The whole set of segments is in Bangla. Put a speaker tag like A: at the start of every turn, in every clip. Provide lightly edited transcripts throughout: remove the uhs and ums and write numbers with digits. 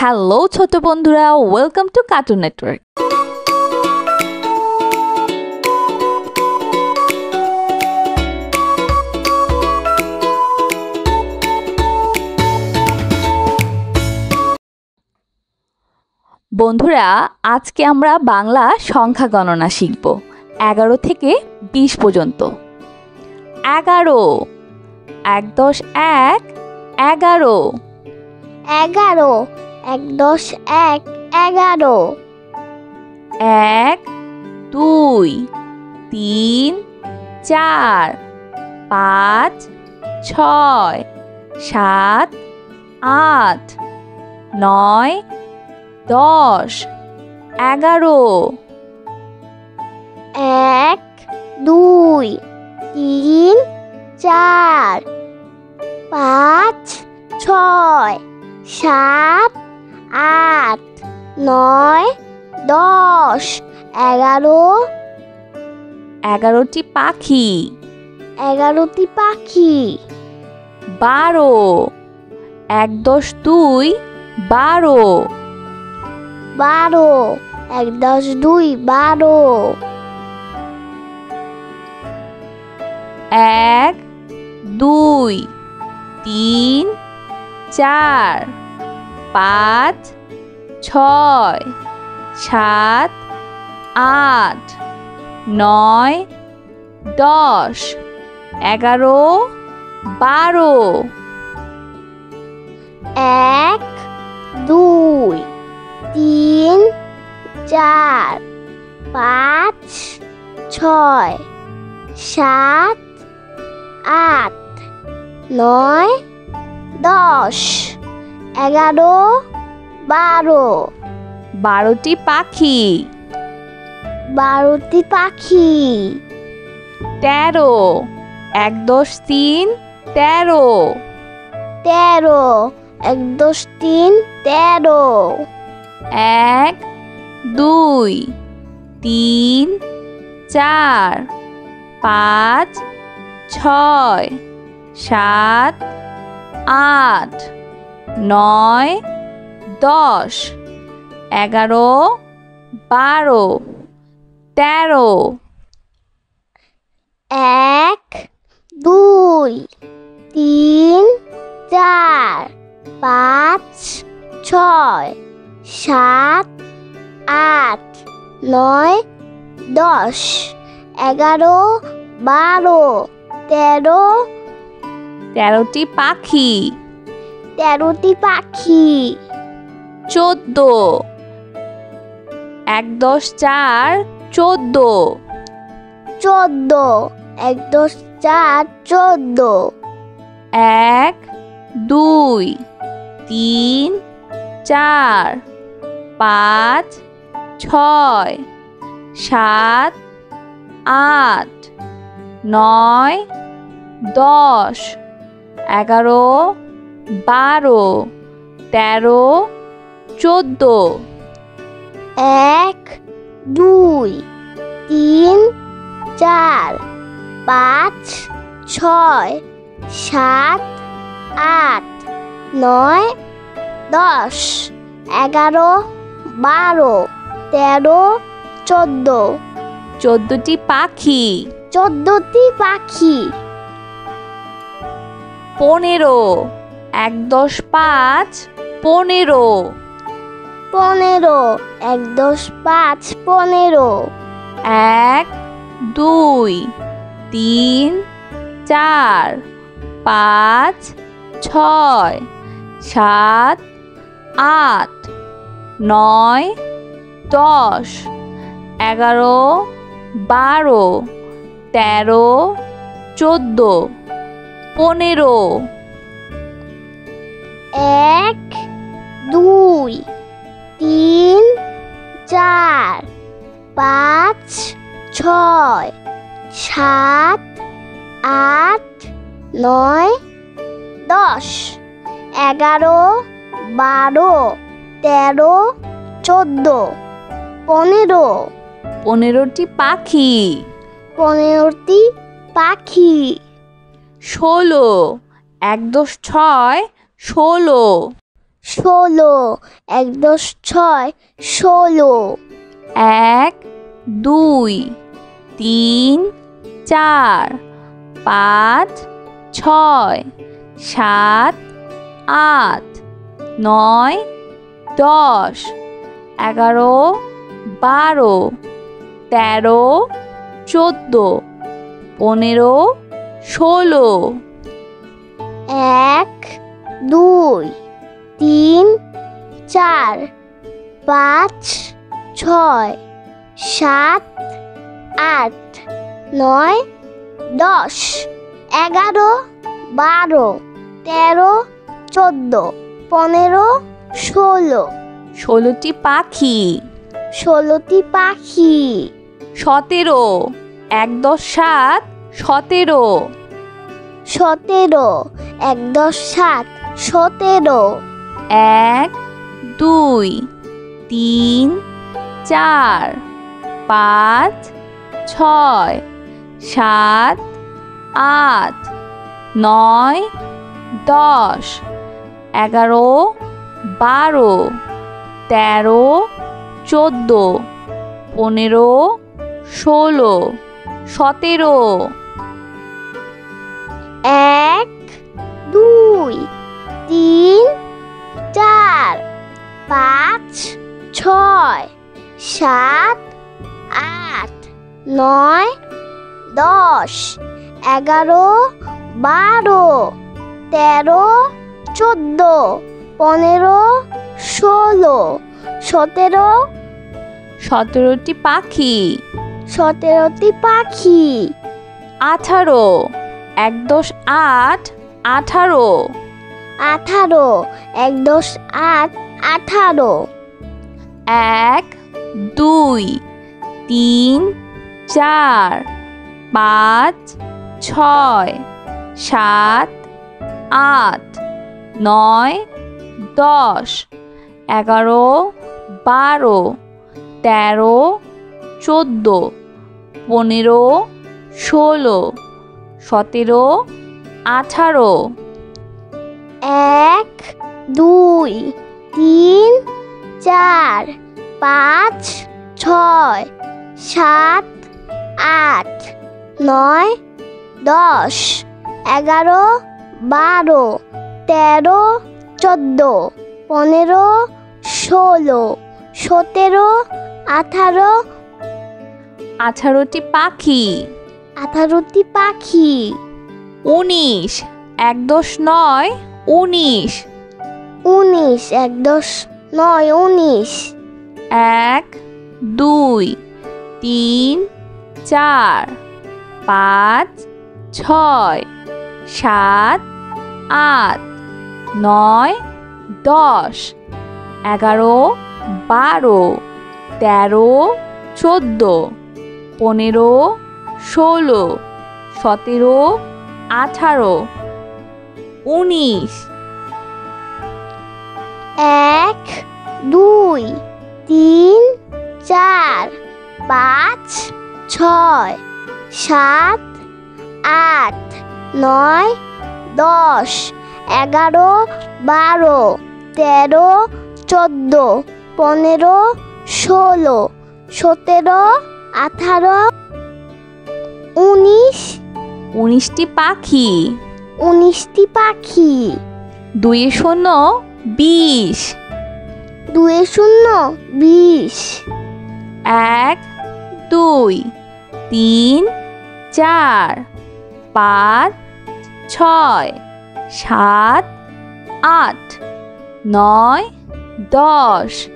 A: হ্যালো ছোট বন্ধুরা, ওয়েলকাম টু কার্টুন নেটওয়ার্ক। বন্ধুরা, আজকে আমরা বাংলা সংখ্যা গণনা শিখব 11 থেকে 20 পর্যন্ত। 11 1 10 1 11
B: 11 1 10 1 11
A: 1 2 3 4 5 6 7 8 9 10 11
B: 1 2 3 4 5 6 7 8 9 10 11
A: 11টি পাখি
B: 11টি পাখি
A: 12 1 10 2 12
B: 12 1 10 2 12
A: 1 2 3 4 5 6 7 8 9 10 11 12
B: 1 2 3 4 5 6 7 8 9 10 11 12
A: 12টি পাখি
B: 12টি পাখি
A: 13 1 10 3 13
B: 13 1 10 3 13
A: 1 2 3 4 5 6 7 8 9 10 11 12 13
B: 1 2 3 4 5 6 7 8 9 10 11 12 13
A: 13টি পাখি
B: 13টি পাখি
A: 14 1 10 4 14
B: 14 1 10 4 14
A: 1 2 3 4 5 6 7 8 9 10 11 12 13 14
B: 1 2 3 4 5 6 7 8 9 10 11 12 13 14
A: 14টি পাখি
B: 14টি পাখি
A: 15 1 10 5 15
B: 15 1 10 5 15
A: 1 2 3 4 5 6 7 8 9 10 11 12 13 14 15
B: 1 2 3 4 5 6 7 8 9 10 11 12 13 14 15
A: 15টি পাখি
B: 15টি পাখি
A: 16 1 10 6 16
B: ষোলো। ১ × ৬ ষোলো।
A: ১ ২ ৩ ৪ ৫ ৬ ৭ ৮ ৯ ১০ ১১ ১২ ১৩ ১৪ ১৫ ১৬
B: ১ ২ ৩ ৪ ৫ ৬ ৭ ৮ ৯ ১০ ১১ ১২ ১৩ ১৪ ১৫ ১৬।
A: ১৬টি পাখি।
B: ১৬টি পাখি।
A: ১৭ ১ ১০ ৭ ১৭
B: ১৭ ১ × ৭ ১৭।
A: ১ ২ ৩ ৪ ৫ ৬ ৭ ৮ ৯ ১০ ১১ ১২ ১৩ ১৪ ১৫ ১৬ ১৭
B: ১ ২ ৩ ৪ ৫ ৬ ৭ ৮ ৯ ১০ ১১ ১২ ১৩ ১৪ ১৫ ১৬ ১৭।
A: ১৭টি পাখি।
B: ১৭টি পাখি।
A: ১৮ ১ ১০ ৮ ১৮
B: ১৮ ১ × ৮ ১৮।
A: ১ ২ ৩ ৪ ৫ ৬ ৭ ৮ ৯ ১০ ১১ ১২ ১৩ ১৪ ১৫ ১৬ ১৭ ১৮
B: ১ ২ ৩ ৪ ৫ ৬ ৭ ৮ ৯ ১০ ১১ ১২ ১৩ ১৪ ১৫ ১৬ ১৭ ১৮।
A: ১৮টি পাখি।
B: ১৮টি পাখি।
A: ১৯ ১ ১০ ৯ ১৯
B: ১৯ ১ × ৯ ১৯।
A: ১ ২ ৩ ৪ ৫ ৬ ৭ ৮ ৯ ১০ ১১ ১২ ১৩ ১৪ ১৫ ১৬ ১৭ ১৮ ১৯।
B: ১ ২ ৩ ৪ ৫ ৬ ৭ ৮ ৯ ১০ ১১ ১২ ১৩ ১৪ ১৫ ১৬ ১৭ ১৮ ১৯।
A: ১৯টি পাখি।
B: ১৯টি পাখি।
A: ২ শূন্য ২০
B: ২ শূন্য ২০।
A: ১ ২ ৩ ৪ ৫ ৬ ৭ ৮ ৯ ১০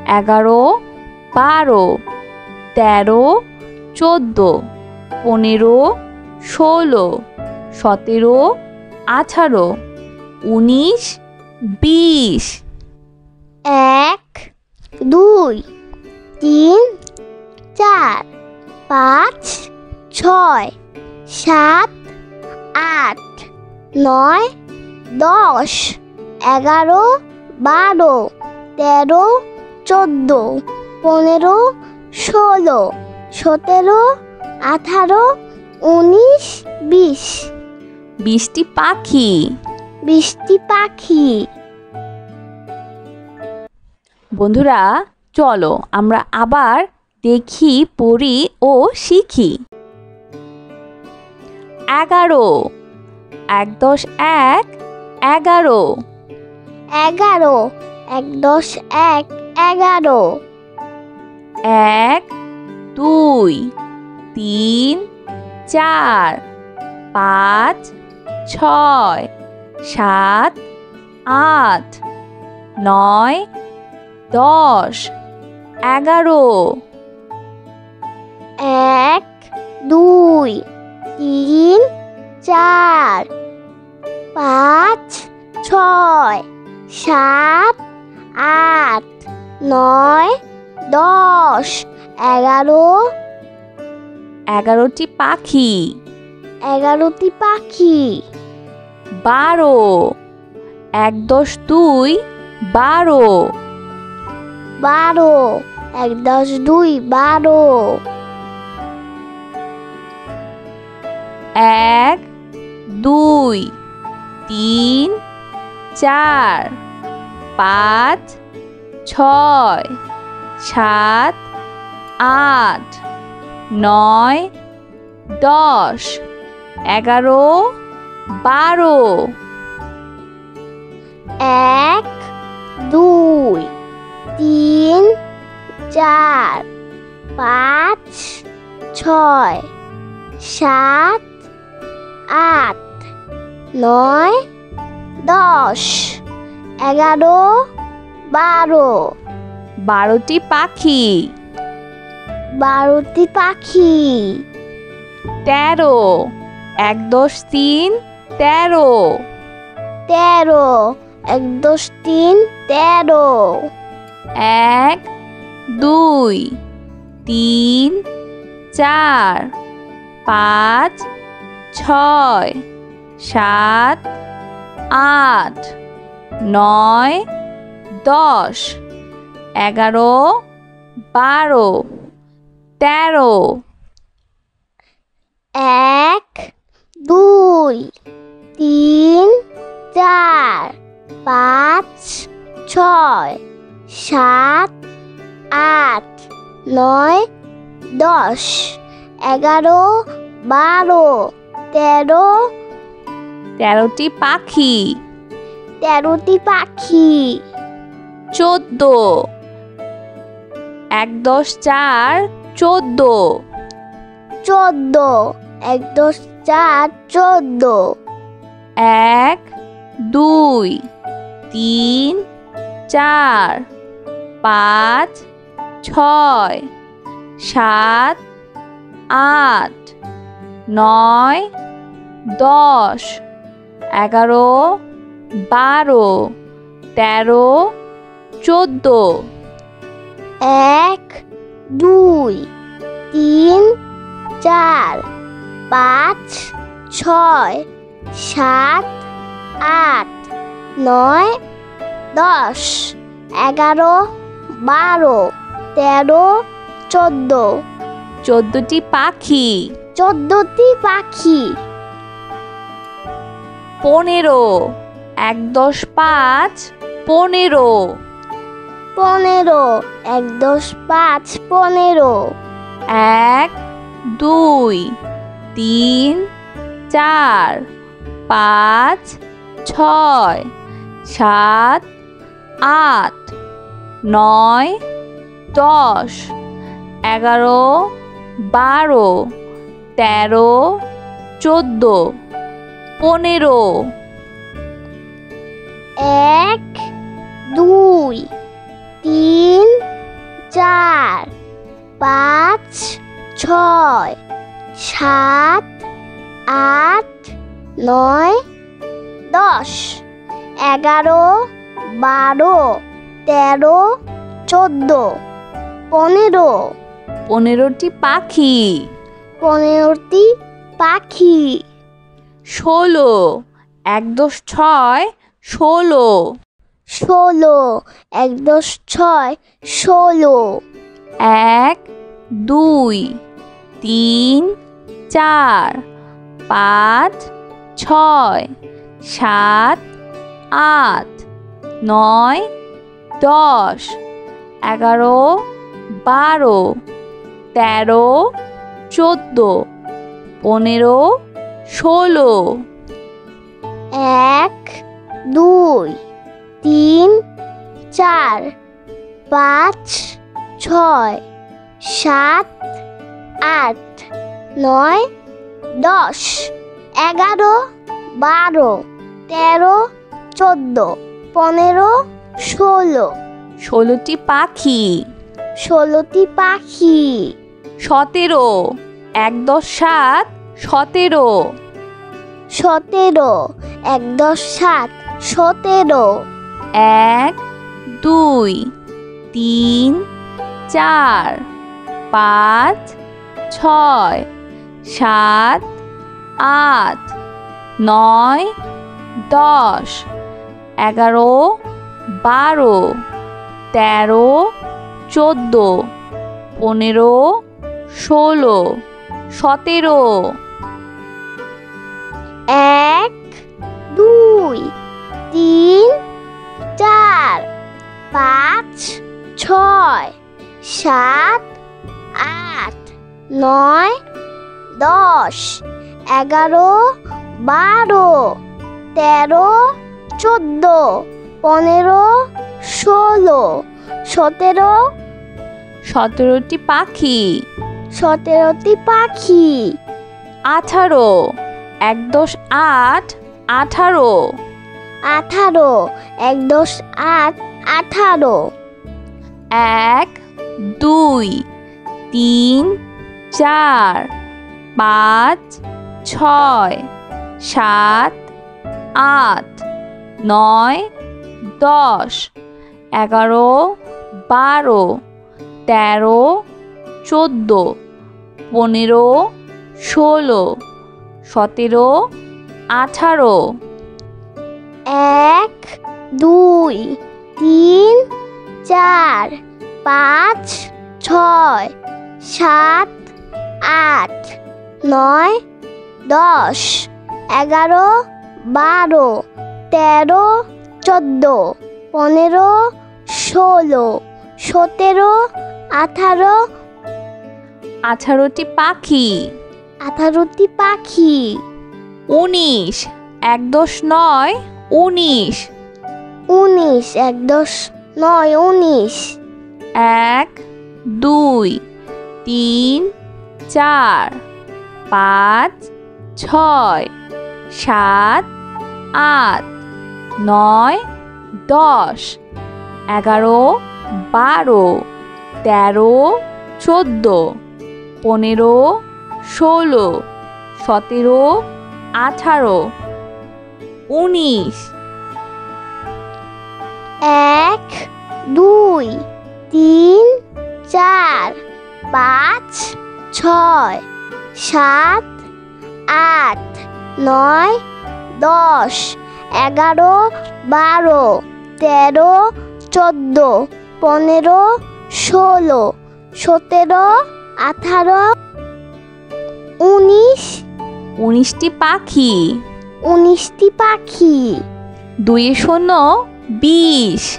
A: ১১ ১২ ১৩ ১৪ ১৫ ১৬ ১৭ ১৮ ১৯ ২০।
B: ১ ২ ৩ ৪ ৫ ৬ ৭ ৮ ৯ ১০ ১১ ১২ ১৩ ১৪ ১৫ ১৬ ১৭ ১৮ ১৯ ২০।
A: ২০টি পাখি।
B: ২০টি পাখি।
A: বন্ধুরা চলো আমরা আবার দেখি, পড়ি ও শিখি। 11 1 10 1 11
B: 11 1 10 1 11
A: 1 2 3 4 5 6 7 8 9 10 11
B: 1 2 3 4 5 6 7 8 9 10 11
A: 11টি পাখি
B: 11টি পাখি
A: 12 1 10 2 12
B: 12 1 10 2 12
A: 1 2 3 4 5 6 7 8 9 10 11 12
B: 1 2 3 4 5 6 7 8 9 10 11 12
A: 12টি পাখি
B: 12টি পাখি
A: 13 1 10 3 13
B: 13 1 10 3 13
A: 1 2 3 4 5 6 7 8 9 10 11 12 13
B: 1 2 3 4 5 6 7 8 9 10 11 12 13
A: 13টি পাখি
B: 13টি পাখি
A: 14 1 10 4 14
B: 14 1 10 4 14
A: 1 2 3 4 5 6 7 8 9 10 11 12 13 14
B: 1 2 3 4 5 6 7 8 9 10 11 12 13 14
A: 14টি পাখি
B: 14টি পাখি
A: 15 1 10 5 15
B: 15 1 10 5 15
A: 1 2 3 4 5 6 7 8 9 10 11 12 13 14 15
B: 1 2 3 4 5 6 7 8 9 10 11 12 13 14 15
A: 15টি পাখি
B: 15টি পাখি
A: 16 1 10 6 16
B: 16 1 10 6 16
A: 1 2 3 4 5 6 7 8 9 10 11 12 13 14 15 16
B: 1 2 3 4 5 6 7 8 9 10 11 12 13 14 15 16
A: 16টি পাখি
B: 16টি পাখি
A: 17 1 10 7 17
B: 17 1 10 7 17
A: 1 2 3 4 5 6 7 8 9 10 11 12 13 14 15 16 17
B: 1 2 3 4 5 6 7 8 9 10 11 12 13 14 15 16 17
A: 17টি পাখি
B: 17টি পাখি
A: 18 1 10 8 18
B: 18 1 10 8 18
A: 1 2 3 4 5 6 7 8 9 10 11 12 13 14 15 16 17 18
B: 1 2 3 4 5 6 7 8 9 10 11 12 13 14 15 16 17 18
A: 18টি পাখি
B: 18টি পাখি
A: 19 1 10 9 19
B: 19 1 10 9 19
A: 1 2 3 4 5 6 7 8 9 10 11 12 13 14 15 16 17 18 19
B: 1 2 3 4 5 6 7 8 9 10 11 12 13 14 15 16 17 18 19
A: 19টি পাখি
B: 19টি পাখি
A: 2 0 20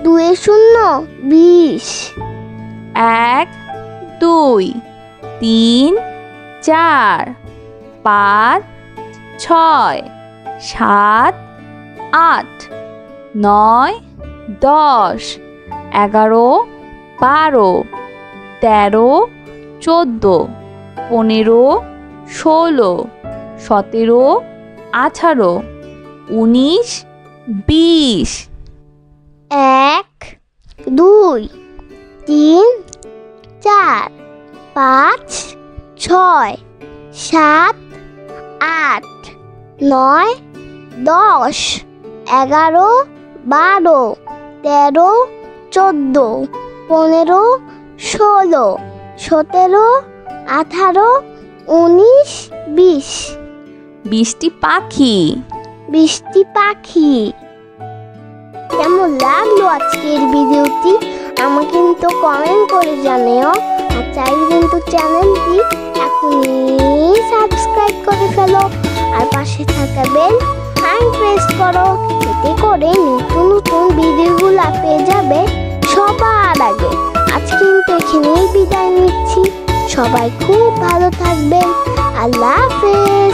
B: 2 0 20
A: 1 2 3 4 5 6 7 8 9 10 11 12 13 14 15 16 17 18 19 20
B: 1 2 3 4 5 6 7 8 9 10 11 12 13 14 15 16 17 18 19 20
A: 20টি পাখি
B: 20টি পাখি। কেমন লাগলো আজকের ভিডিওটি আমাকে কিন্তু কমেন্ট করে জানিও, আর চাইলে কিন্তু চ্যানেলটি এখনই সাবস্ক্রাইব করে ফেলো আর পাশে থাকা বেল আইকন প্রেস করো, এতে করে নতুন নতুন ভিডিওগুলো পেয়ে যাবে সবাই। কিন্তু এখানেই বিদায় নিচ্ছি। সবাই খুব ভালো থাকবেন। আল্লাহ হাফেজ।